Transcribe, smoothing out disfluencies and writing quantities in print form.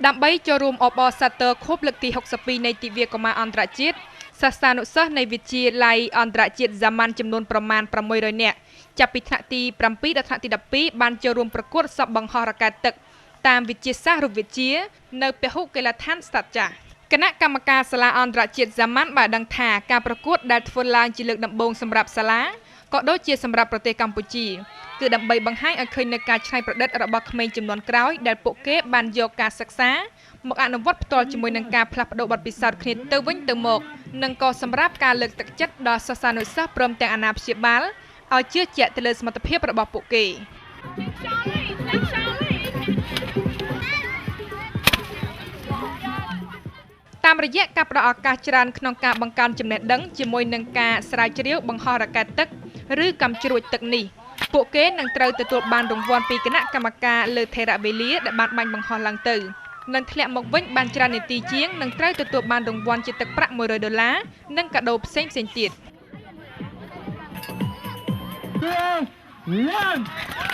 ដើម្បីចូលរួមអបអរសាទរខួបលើកទី62នៃទិវាកុមារអន្តរជាតិសាស្ត្រានុសិស្សនៃវិទ្យាល័យអន្តរជាតិសាមញ្ញចំនួនប្រមាណ600នាក់ចាប់ពីថ្នាក់ទី7ដល់ថ្នាក់ទី12បានចូលរួមប្រកួតសពបង្ហោះរ៉ាកែតទឹកតាមវិទ្យាសាស្ត្ររូបវិទ្យានៅពហុកីឡដ្ឋានស្តាត់ចាស់គណៈកម្មការសាលាអន្តរជាតិសាមញ្ញបានដឹងថាការប្រកួតដែលធ្វើឡើងជាលើកដំបូងសម្រាប់សាលាក៏ដូចជាសម្រាប់ប្រទេសកម្ពុជាគឺដើម្បីបង្ហាញឲ្យឃើញនូវការច្នៃប្រឌិតរបស់ក្មេងជំនាន់ក្រោយដែលពួកគេបានយកការសិក្សាមកអនុវត្តផ្ទាល់ជាមួយនឹងការផ្លាស់ប្ដូរបទពិសោធន៍គ្នាទៅវិញទៅមកនិងក៏សម្រាប់ការលើកទឹកចិត្តដល់សិស្សានុសិស្សព្រមទាំងអាណាព្យាបាលឲ្យជឿជាក់ទៅលើសមត្ថភាពរបស់ពួកគេតាមរយៈការផ្តល់ឱកាសច្រើនក្នុងការបង្កើនចំណេះដឹងជាមួយនឹងការស្រាវជ្រាវបង្ហោះរ៉ាកែតទឹកឬកាំជ្រួចទឹកនេះពួកគេនឹងត្រូវទទួលបានរង្វាន់ពីគណៈកម្មការលើថេរវេលាដែលបានបាញ់បង្ហោះឡើងទៅនឹងធ្លាក់មកវិញបានច្រើននាទីជាងនឹងត្រូវទទួលបានរង្វាន់ជាទឹកប្រាក់$100និងកាដូផ្សេងទៀត 3, 2, 1